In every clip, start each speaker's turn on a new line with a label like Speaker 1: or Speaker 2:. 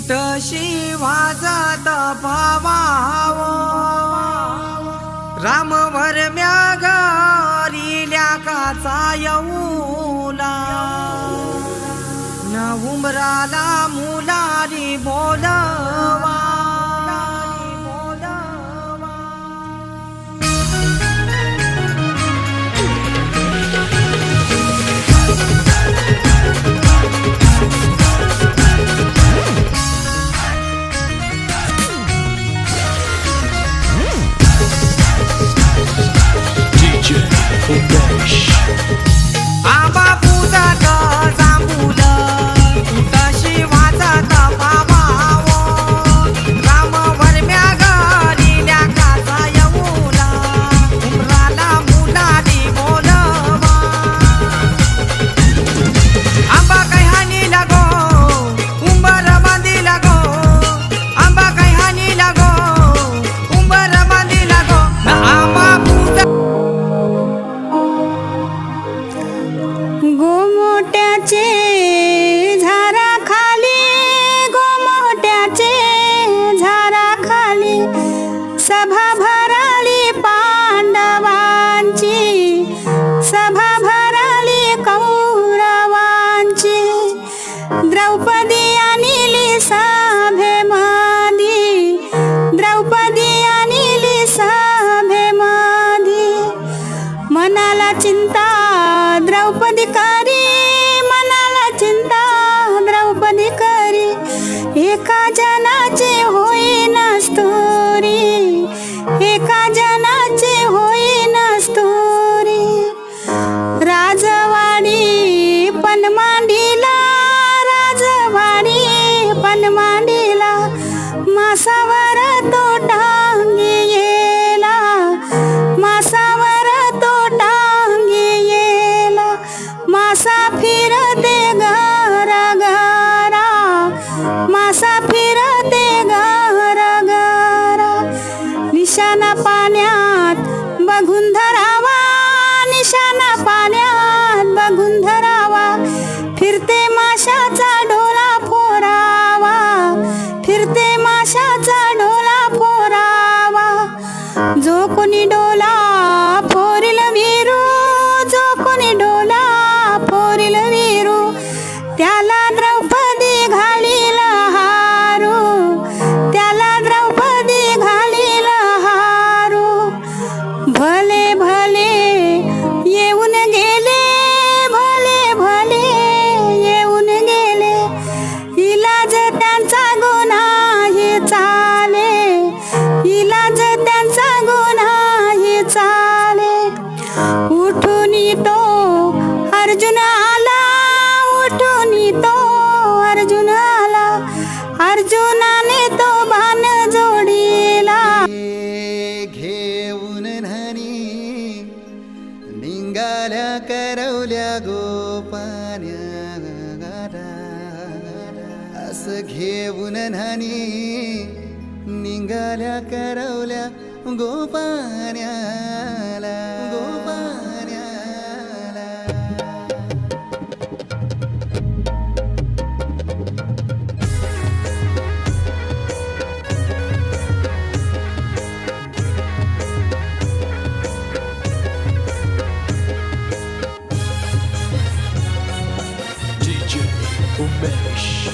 Speaker 1: तशी वाजत भावाव रामवर म्यागरिल्या काचा येऊला न उमराला मुलारी बोलवा आबा पूजात जांभूल तशी वाजत भावाव रामवर म्यागरिल्या काचा येऊला उमराला मुलारी बोलवा आंबा काय हानी लागो उंबर बांधी लागो आंबा काय हानी लागो उंबर बांधी लागो आंबा पूजा
Speaker 2: गोमोट्याचे झाडाखाली गोमोट्याचे झाडाखाली सभा भरली पांडवांची सभा भरली कौरवांची द्रौपदी आणली सभेमध्ये द्रौपदी आणली सभेमध्ये मनाला चिंता द्रौपदी करी मनाला चिंता द्रौपदी करी एका जनाचे होईना स्तोरी एका जनाचे होईना स्तोरी राजवाडी पण मांडीला राजवाडी पण मांडीला मासावर तो टांगी येला मासावर तो टांगी येला मासा फिरते घरा घरा मासा फिरते घरा घरा निशाणा पाण्यात बघून धरावा निशाणा पाण्यात बघून धरावा फिरते माशाचा डोला फोरावा फिरते माशाचा डोला फोरावा जो कोणी डोला फोरील वीरू जो कोणी डोला फोरील वीरू त्याला द्रौपदी घालील हारू त्याला द्रौपदी घालील हारू भले भले येऊन गेले भले भले येऊन गेले इलाज त्यांचा गुन्हा चाले इलाज त्यांचा गुन्हा चाले उठून तो अर्जुन आला उठून तो अर्जुन आला अर्जुनाने तो बाण जोडीला
Speaker 3: घेऊन न्हाणी निंगाल्या करवल्या गोपान्या असं घेऊन न्हाणी निंगाल्या करवल्या गोपान्याला गोपान्याला
Speaker 4: DJ Umesh.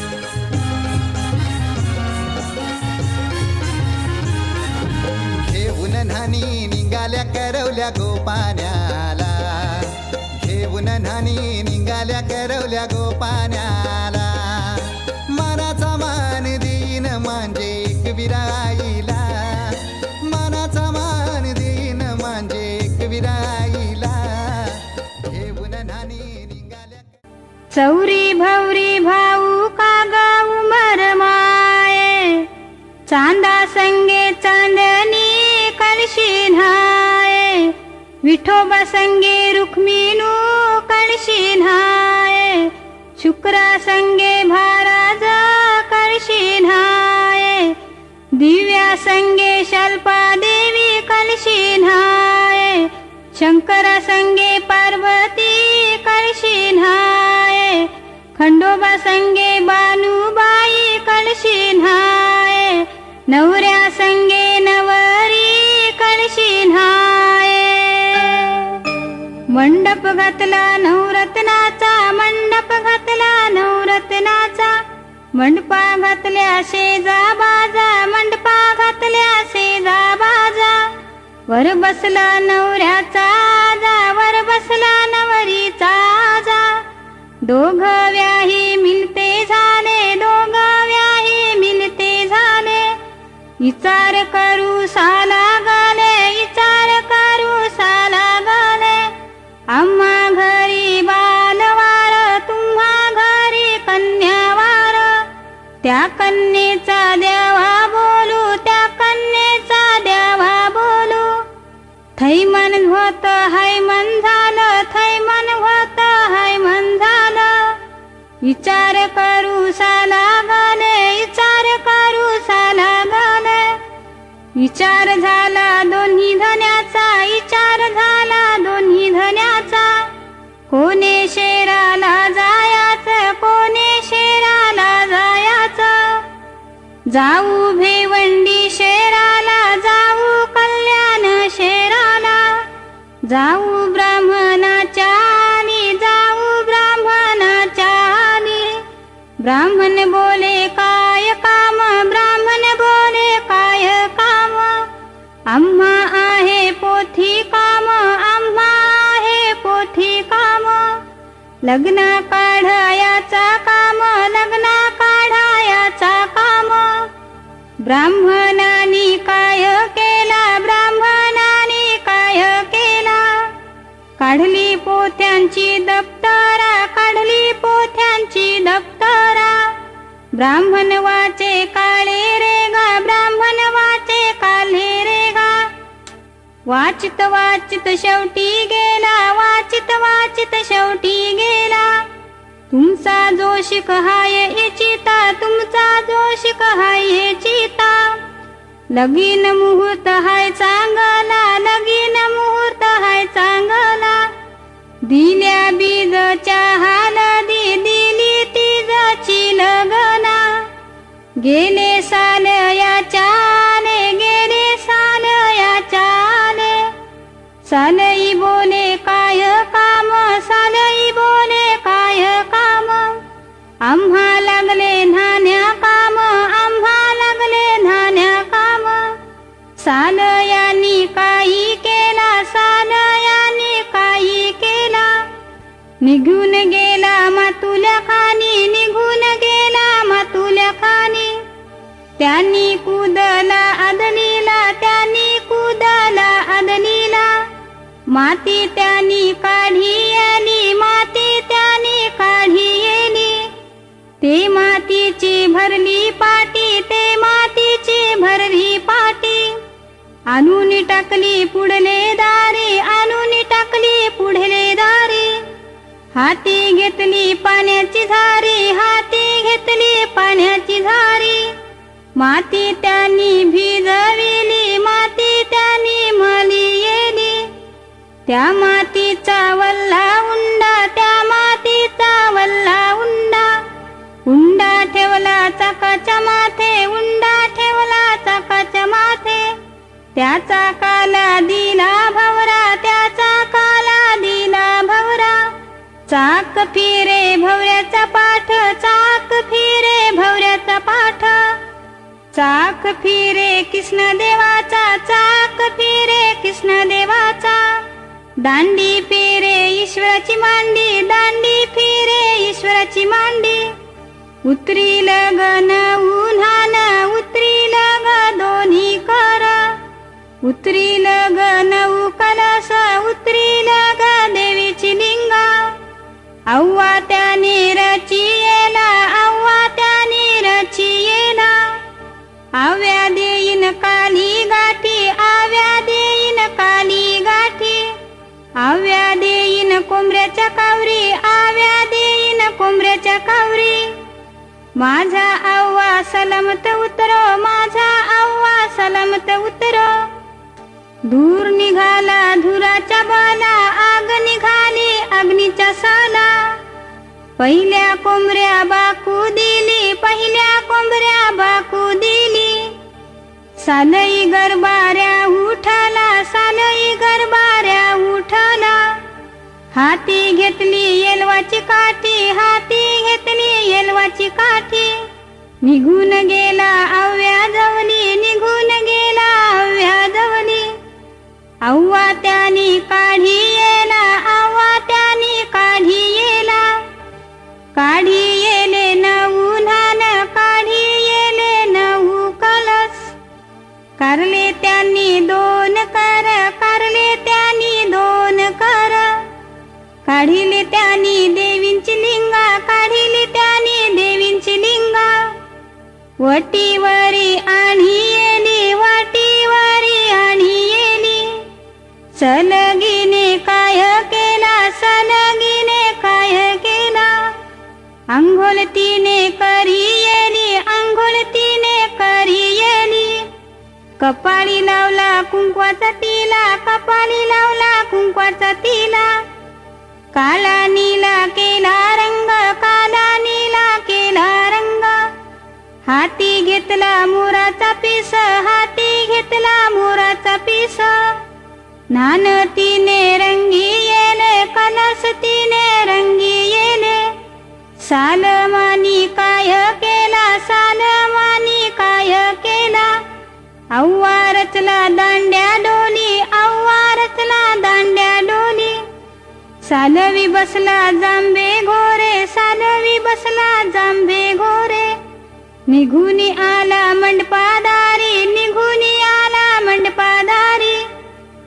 Speaker 3: घेऊन न्हाणी निघाल्या करवल्या गोपान्याला घेऊन न्हाणी निघाल्या करवल्या गोपान्याला मनाचा मान देईन म्हणजे एक विराईला मनाचा मान देईन म्हणजे एक विराईला घेऊन न्हाणी निघाल्या
Speaker 2: चौरी भौरी भाऊ कागा उमर माये चांदा संगे चांदनी कळशी न्हाये विठोबा संगे रुक्मिणू कळशी न्हाये शुक्रा संगे महाराज कळशी न्हाये दिव्या संगे शल्पा देवी कळशी न्हाये शंकरा संगे पार्वती कळशी न्हाये खंडोबा संगे बानुबाई कळशी कळशी न्हाये, नवऱ्या संगे नवरी कळशी न्हाये. मंडप घातला नवरत्नाचा, मंडप घातला नवरत्नाचा, मंडपा घातल्या शेजा बाजा, मंडपा घातल्या शेजा बाजा. वर बसला नवऱ्याचा आजा, वर बसला नवरीचा आजा. दोघ व्याही मिलते झाले, दोघ व्याही मिलते झाले. विचार करू साला गाले, विचार करू साला गाले. आम्हा घरी बालवार, तुम्हा घरी कन्यावार. त्या कन्येचा देवा बोलू, त्या कन्येचा देवा बोलू. थै मन होत हाय मन झालं, थै मन होत हाय मन झालं. विचार करू साला गाले, विचार करू साला गाले. विचार झाला दोन्ही धन्याचा, विचार झाला दोन्ही धन्याचा. कोणे शेराला जायाचं, कोणे शेराला जायाचं. जाऊ भेवंडी शेराला, जाऊ कल्याण शेराला. जाऊ ब्राह्मणाच्या आली, जाऊ ब्राह्मणाच्या आली. ब्राह्मण बोले काय काम, ब्राह्मण बोले काय काम. आम्हा आहे पोथी काम, आम्हा आहे पोथी काम. लग्न काढायाचा काम, लग्न काढायाचा काम. ब्राह्मणानी काय केला, ब्राह्मणानी काय केला. काढली पोथ्यांची दप्तरा, काढली पोथ्यांची दप्तरा. ब्राह्मण वाचे काळे रेगा, ब्राह्मण वाचे काळे रेगा. वाचित वाचित शेवटी गेला, वाचित वाचित शेवटी गेला. तुमचा जोशिक हाय इचिता, तुमचा जोशिक हाय चिता. लगीन मुहूर्त हाय चांगला, लगीन मुहूर्त हाय चांगला. दिल्या बीजच्या हलदी, दिली तीजची लगना. गेले साल याच्या आले, गेले साल याच्या आले. सालई बोले काय काम, सालई बोले काय काम. आम्हा लागले न्हाण्या काम, आम्हा लागले न्हाण्या काम. साल यांनी काही केला, साल यांनी काही केला. निघून गेला मातुल्या खानी, निघून गेला मातुल्या खानी. त्यांनी कुदला अदनीला, त्यांनी कुदला अदनीला. माती त्यांनी काढी आली, माती त्यांनी काढी येली. ते मातीची भरली पाटी, ते मातीची भरली पाटी. आणून टाकली पुढले दारी, आणून टाकली पुढले दारी. हाती घेतली पाण्याची झारी, हाती घेतली पाण्याची झारी. माती त्यांनी भिजविली, माती त्यांनी मली येली. त्या मातीचा वल्ला उंडा, त्या मातीचा वल्ला उंडा. उंडा ठेवला चाकाच्या माथे, उंडा ठेवला चाकाच्या माथे. त्याचा काला दिला भवरा, त्याचा काला दिला भवरा. चाक फिरे भवऱ्याचा पाठ, चाक फिरे भवऱ्याचा पाठ. चाक फिरे कृष्ण देवाचा, चाक फिरे कृष्ण देवाचा. दांडी फिरे ईश्वराची मांडी, दांडी फिरे ईश्वराची मांडी. उतरील गण उन्हान, उतरील ग दोन्ही कर. उतरील ग नऊ कलश, उतरील ग देवीची लिंगा. अव्वा त्याने रचियेला, अव्वा त्याने रचियेला. आव्या देईन काली गाठी, आव्या देईन काली गाठी. आव्या देईन कोंबऱ्याच्या कावरी, आव्या देईन कोंबऱ्याच्या कावरी. माझा अव्वा सलामत उतरो, माझा अव्वा सलामत उतरो. धूर निघाला धुराच्या बाला, आग निघाली अग्नीच्या साला. पहिल्या कोंबऱ्या बाकू दिली, पहिल्या कोंबऱ्या सालई गरबाऱ्या उठला, सालई गरबाऱ्या उठला. हाती घेतली येलवाची काठी, हाती घेतली येलवाची काठी. निघून गेला अव्या जवली, निघून गेला अव्या जवली. अव्वा त्यानी काढी येला, अव्वा त्यानी काढी येला. काढी येले नऊ धान, काढी येले नऊ कलस. कारले त्यांनी दोन कर, कारले त्यांनी दोन कर. काढिले त्यांनी देवींची लिंगा, काढिले त्यांनी देवींची लिंगा. वटीवरी आणी येली, वटीवरी आणी येली. सलगीने काय केला, सलगीने काय केला. अंघोळ तिने करी येली, अंघोळ तिने करी येली. कपाळी लावला कुंकवाचा तिला, कपाळी लावला कुंकवाचा तिला. काला नीला केला रंग, काला नीला केला रंग. हाती घेतला मोराचा पिस, हाती घेतला मोराचा पिस. नान तिने रंगी येले, कलस तिने रंगी येले. सालमानी काय केला, सालमानी काय केला. अव्वा रचला दांड्या डोली, अव्वा रचला दांड्या डोली. सालवी बसला जांभे घोरे, सालवी बसला जांभे घोरे. निघूनी आला मंडपादारी, निघूनी आला मंडपादारी.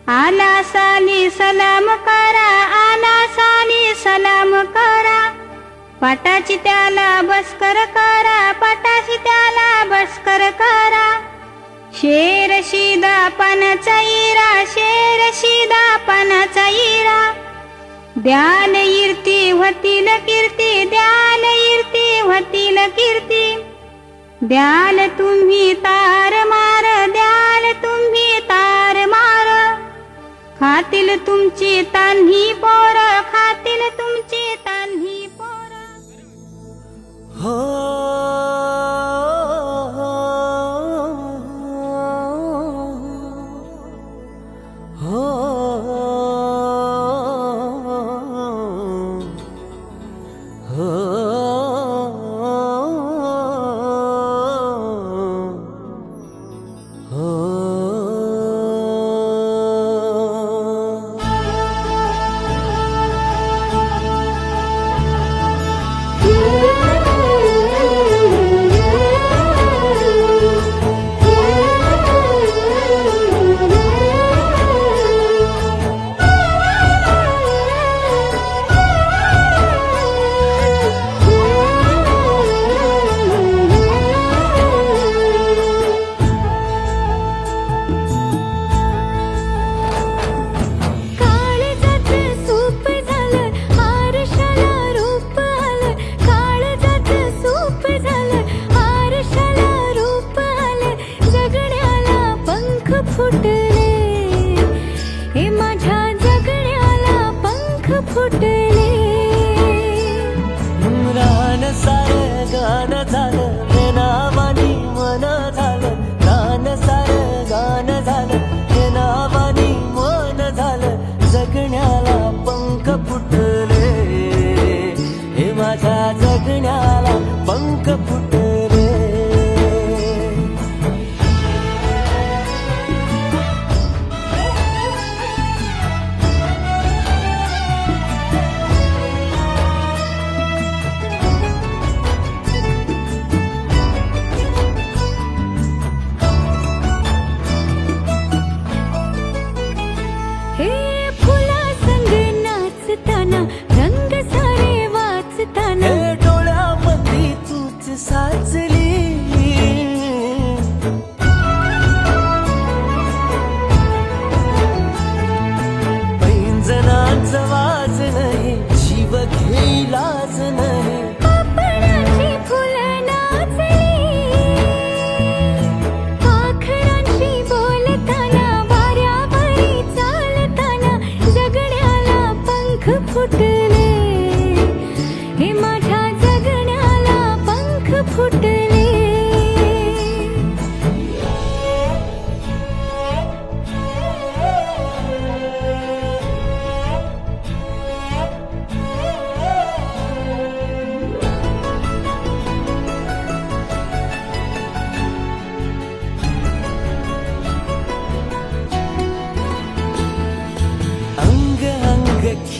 Speaker 2: आला साली सलाम करा, आला साली सलाम करा. पाटाची त्याला बसकर करा, पाटाची त्याला बसकर करा. शेर शिदा पानाचा इरा, शेर शिदा पानाचा इरा. द्याल इर्ती व्हतील कीर्ती, द्याल इर्ती व्हतील कीर्ती. द्याल तुम्ही तार मार, द्याल तुम्ही तार मार. खातील तुमची तान्ही पोर, खातील तुमची तान्ही पोर.
Speaker 4: हो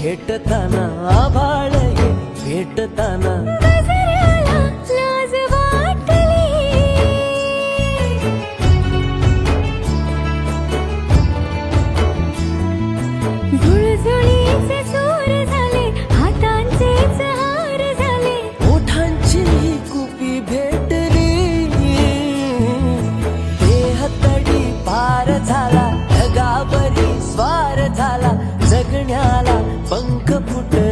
Speaker 5: भेटताना आभाळ हे भेटताना
Speaker 2: गजराला लाज वाटली झुळझुळीचे सूर झाले हातांचेच हार झाले
Speaker 5: ओठांची कुपी भेटली देहतडी पार झाला ढगावरी स्वार झाला जगण्याला पंख फुटले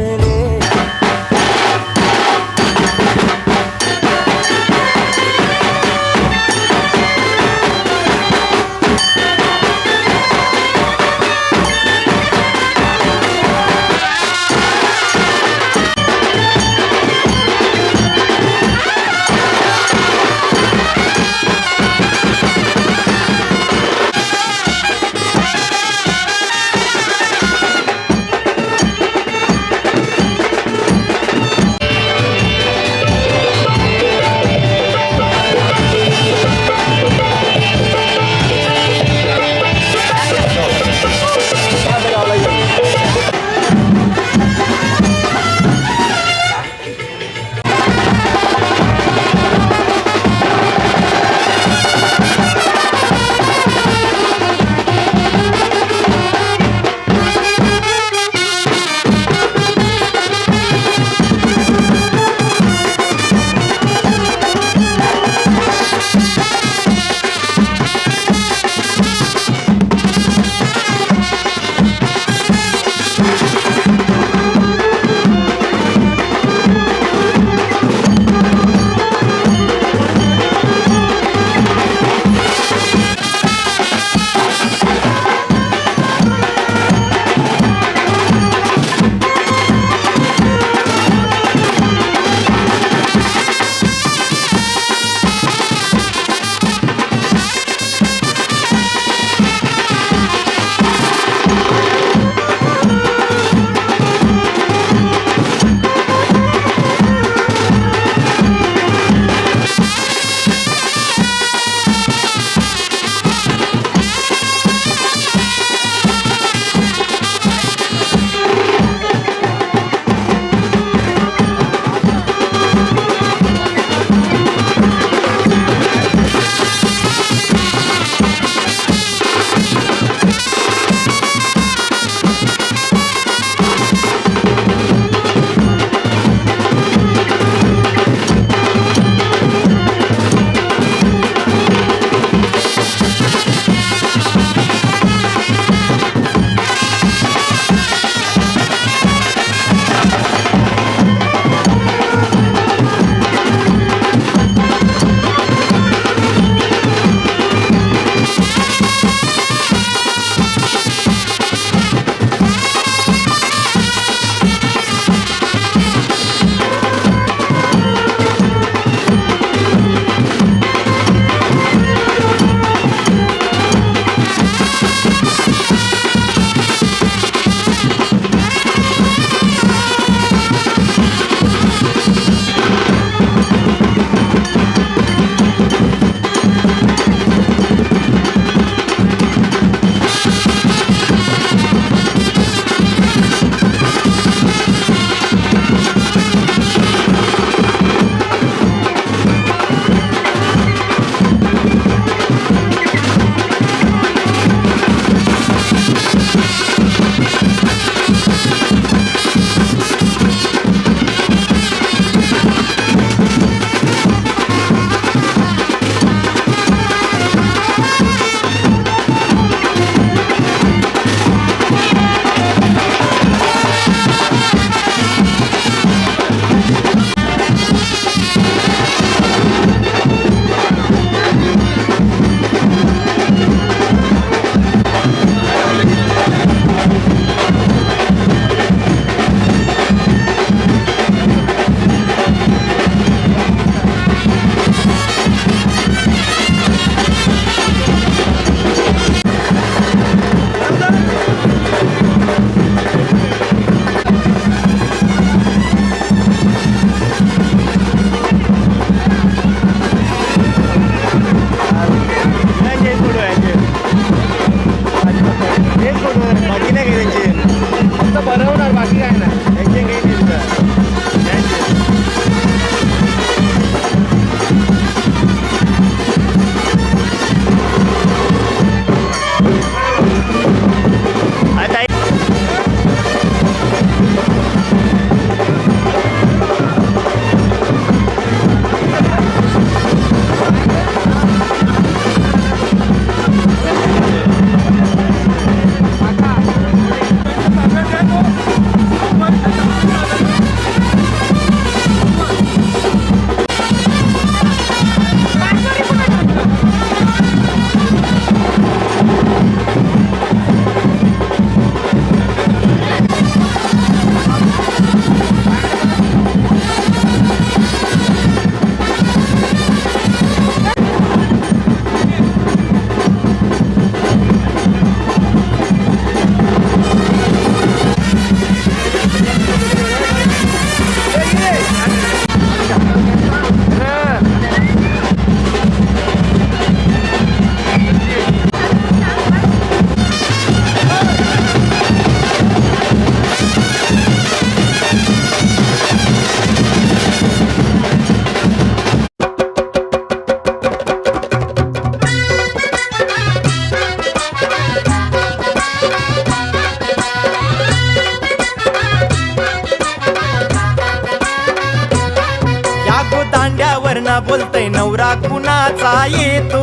Speaker 6: दांड्यावर ना बोलतय नवरा कुणाचा येतो,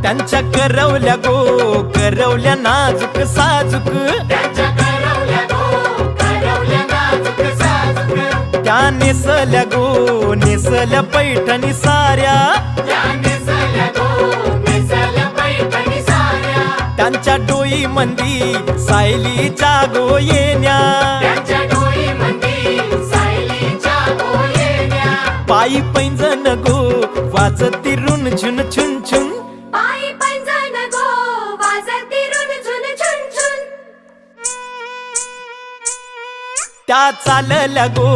Speaker 6: त्यांच्या करवल्या गो करवल्या नाजूक साजूक, त्या नेसल्या गो नेसल्या पैठणी साऱ्या, त्यांच्या डोई मंदी सायलीच्या गो येण्या, पायी पैंजण गो वाजती रुन झुन छुन छुन,
Speaker 2: पायी पैंजण गो वाजती रुनझुन छुनछुन.
Speaker 6: त्या चालल्या गो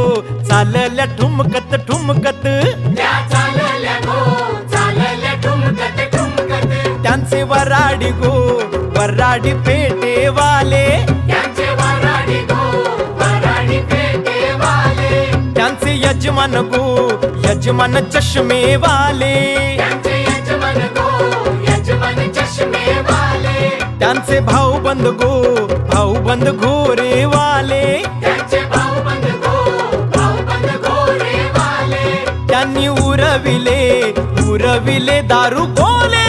Speaker 6: चालल्या ठुमकत ठुमकत, त्यांचे वराडी गो वराडी पेटेवाले, त्यांचे यजमान गो यजमान चष्मेवाले, त्यांचे भाऊबंद गो भाऊबंद घोरेवाले, त्यांनी उरविले उरविले दारू गोले,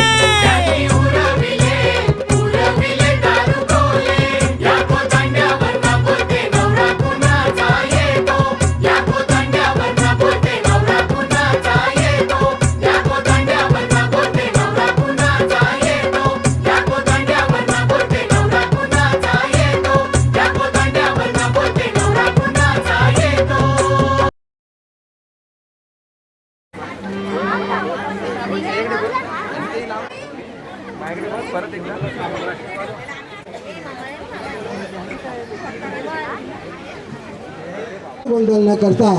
Speaker 7: गोंधळ न करता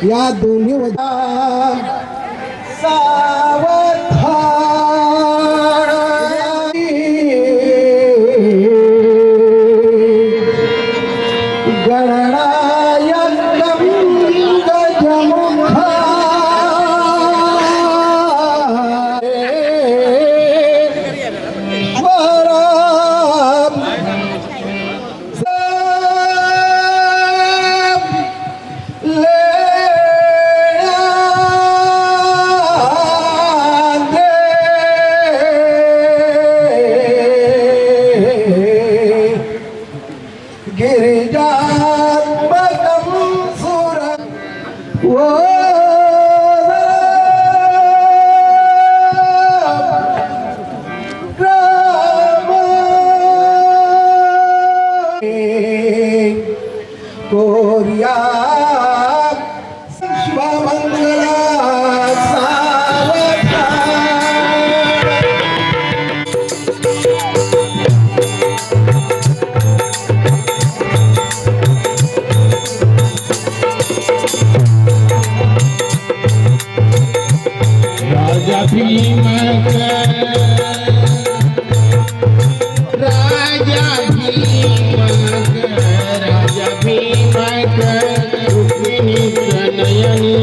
Speaker 7: या दोन्ही कोरिया शिवमंगला
Speaker 8: राजा भीम रुक्मिणी प्रणयनी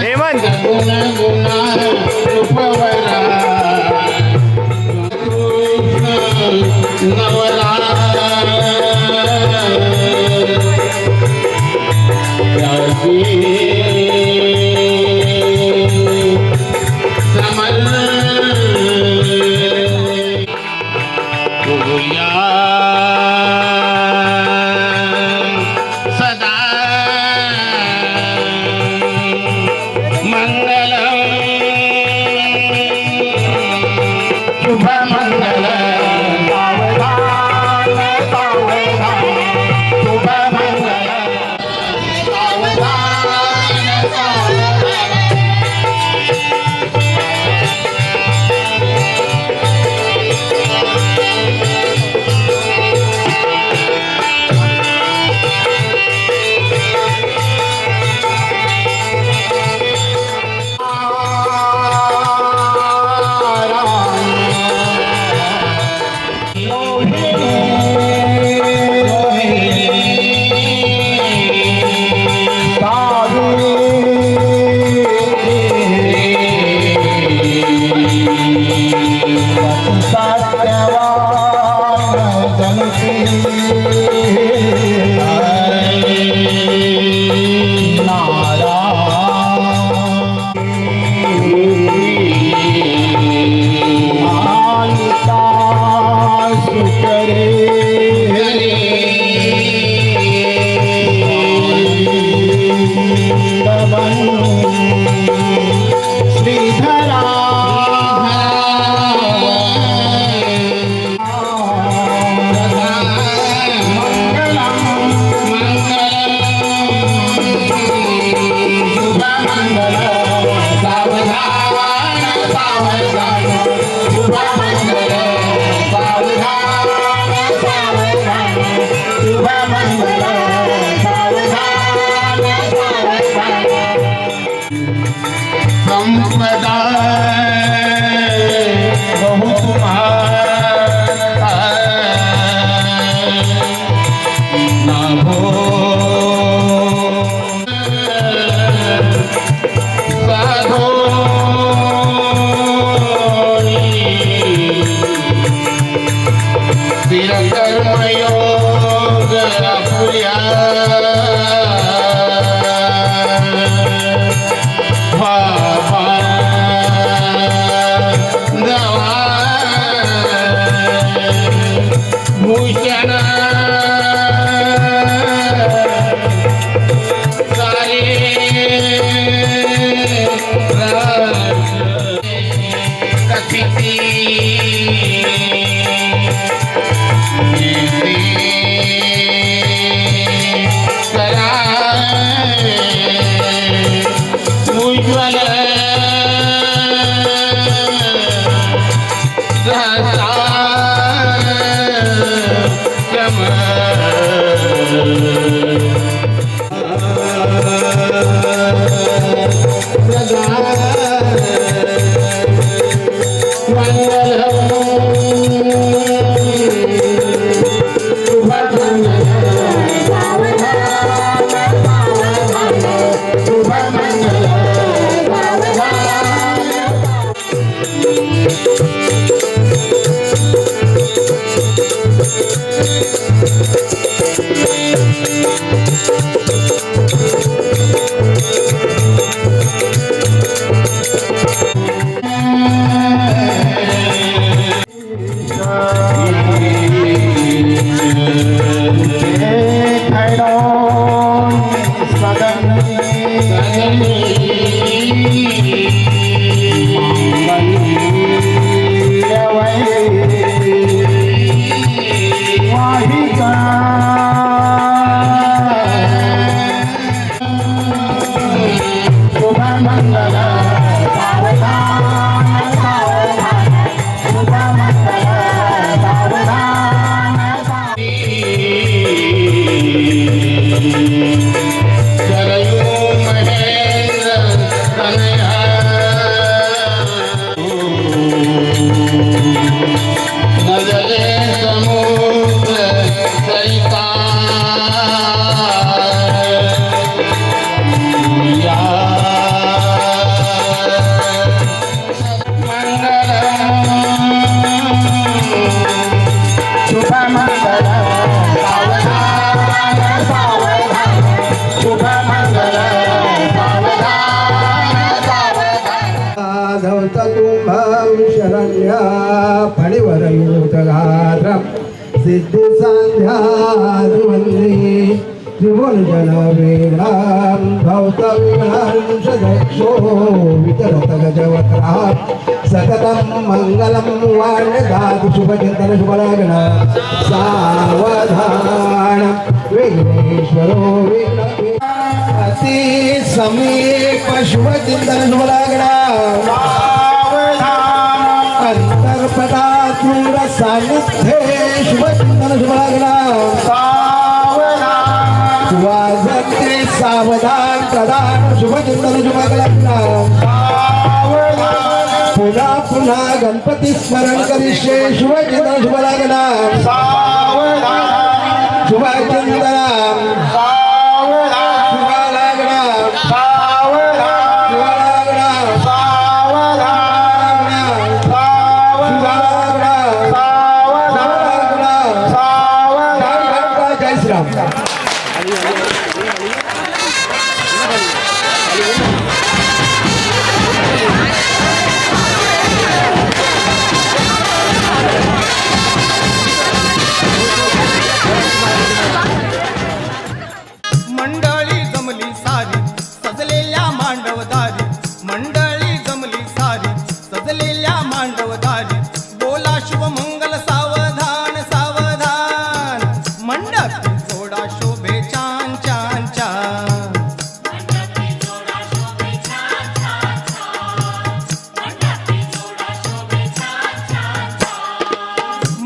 Speaker 6: हेमंत
Speaker 8: गुण गुणा रूपवरा नवरा समल या बहु तुम्हारा नाभो साधो स्थिर कर्मयोग पुर्या भूषण कथिती उज्ज्वल
Speaker 7: फणिवरयूतगात्रं सिद्धिसान्ध्यादिवन्दी त्रिभुवनजनवीणां भौतविघ्नांशदक्षो वितरतगजवक्त्रः सततं मङ्गलं वाण्यदातु शुभचिन्तनशुभलग्न सावधानं विघ्नेश्वरो विघ्नविनाशः अति समीप शुभचिन्तनशुभलग्न अंतर्पदा चूर सानिध्ये शुभचिंतन शुभलग्न वाजते सावधान प्रधान शुभचिंतन शुभलग्न पुन्हा पुन्हा गणपती स्मरण करिष्ये शुभचिंतन शुभलग्न शुभचिंतन
Speaker 1: मंडळी जमली सारी सजलेल्या मांडवदारी मंडळी जमली सारी सजलेल्या मांडवदारी बोला शुभमंगल सावधान सावधान मंडपी जोडा शोभे छान छान छान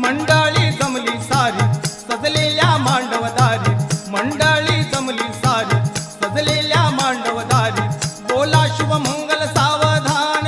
Speaker 1: मंडळी जमली सारी सजलेल्या मांडवदारी मंडळी जमली सारी सजलेल्या मांडवदारी बोला शुभमंगल सावधान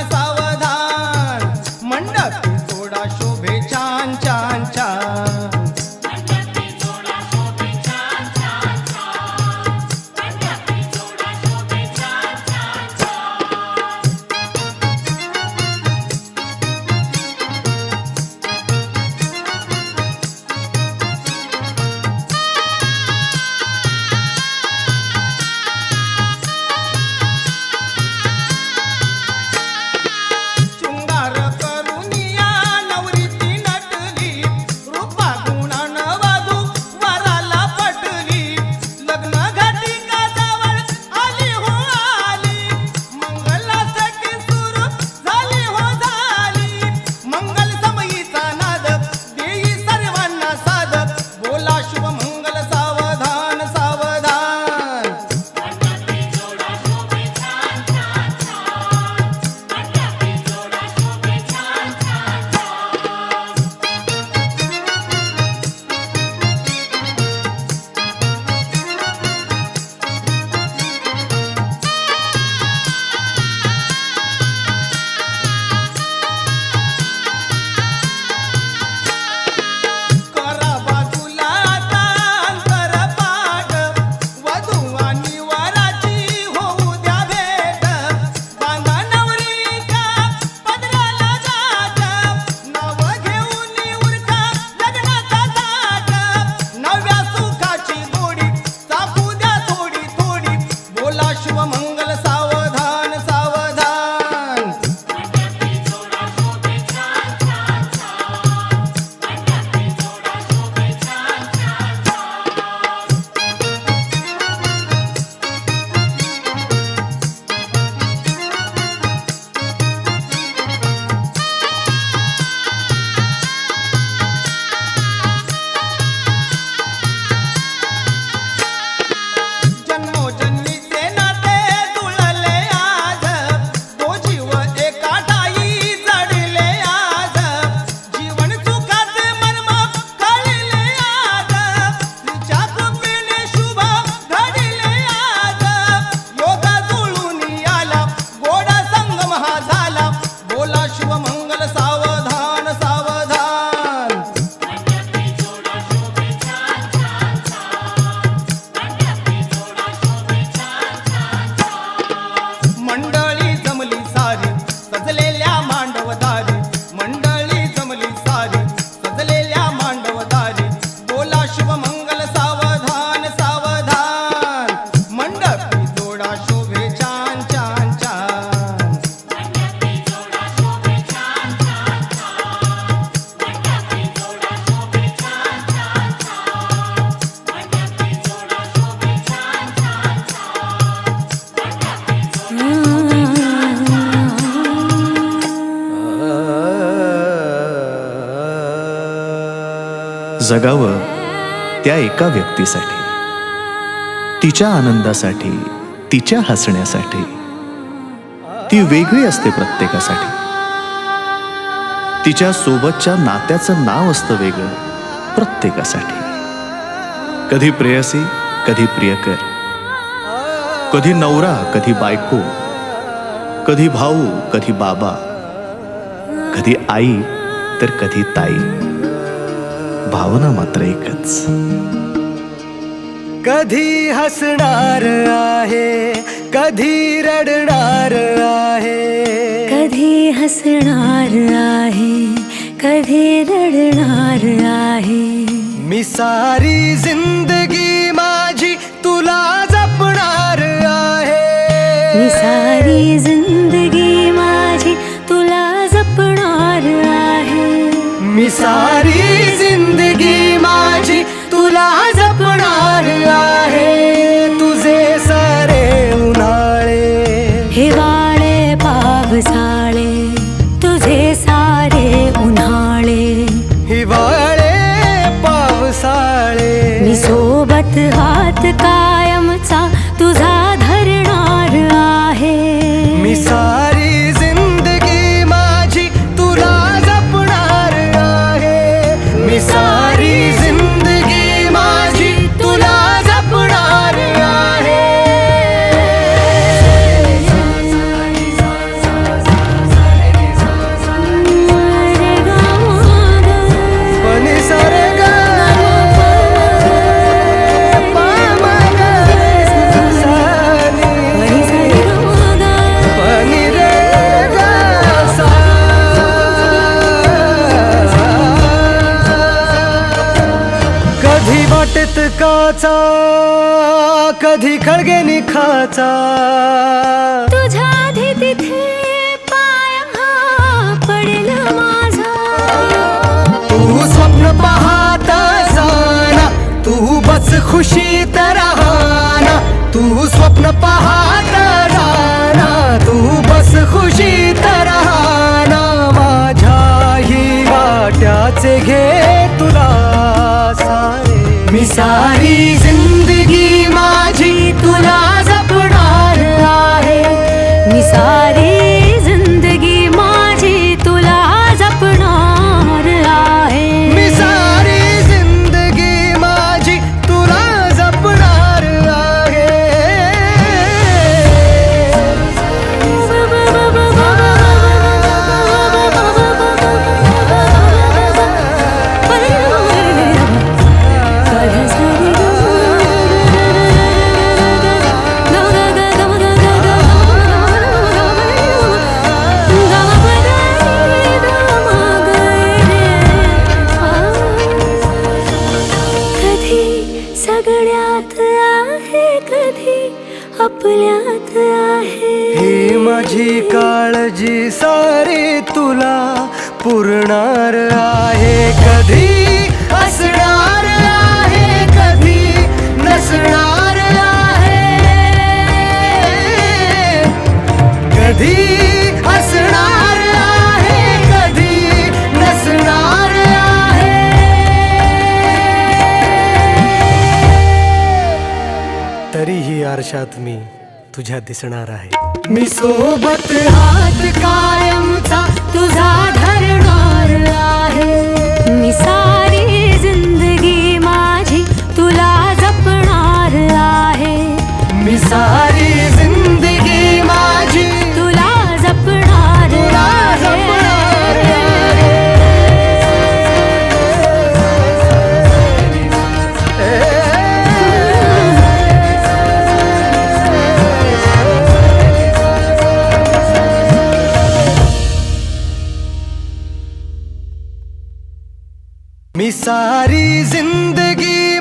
Speaker 9: जगावं त्या एका व्यक्तीसाठी, तिच्या आनंदासाठी, तिच्या हसण्यासाठी. ती वेगळी असते प्रत्येकासाठी. तिच्या सोबतच्या नात्याचं नाव असतं वेगळं प्रत्येकासाठी. कधी प्रेयसी, कधी प्रियकर, कधी नवरा, कधी बायको, कधी भाऊ, कधी बाबा, कधी आई तर कधी ताई. भावना मात्र एकच.
Speaker 5: कधी हसणार आहे, कधी रडणार आहे.
Speaker 2: कधी हसणार आहे, कधी रडणार आहे.
Speaker 5: मी सारी जिंदगी माझी तुला जपणार आहे.
Speaker 2: मी सारी जिंदगी माझी तुला जपणार आहे.
Speaker 5: मी सारी जिंदगी माझी तुला जपणार आहे. तुझे सारे उन्हाळे,
Speaker 2: हिवाळे पावसाळे, तुझे सारे उन्हाळे,
Speaker 5: हिवाळे पावसाळे.
Speaker 2: मी सोबत हात कायमचा तुझा धरणार आहे.
Speaker 5: मी सारी जिंदगी माझी तुला जपणार आहे. मी सारी जिंदगी माझी तुला जपणार आहे. पनी सारे गा पनी रे गा सा. कधी वाटेत काचा, कधी खळगे निखाचा.
Speaker 2: तुझ्या आधी तिथे पाय हा पडेल माझा.
Speaker 5: तू स्वप्न पाहत जाना, तू बस खुशीत राहना. तू स्वप्न पाहत जाना, तू बस खुशीत राहना. माझ्याही वाट्याचे घे तुला सारे. मी सारी जिंदगी माझी तुला जपणार आहे.
Speaker 2: मी सारी जिंदगी माझी तुला जपणार आहे.
Speaker 5: मी सारी जिंदगी माझी तुला जपणार आहे.
Speaker 2: कधी सगळ्यात आहे, कधी आपल्यात आहे.
Speaker 5: ही माझी काळजी सारी तुला पुरणार आहे. कधी असणार आहे, कधी नसणार आहे. कधी असणार आहे, कधी नसणार आहे. तरीही आरशात मी तुझ्या दिसणार आहे. मी सोबत हात कायमचा तुझा धरणार आहे.
Speaker 2: मी सारी जिंदगी माझी तुला जपणार आहे.
Speaker 5: मी सारी जिंदगी माझी
Speaker 2: तुला जपणार
Speaker 5: मी सारी जिंदगी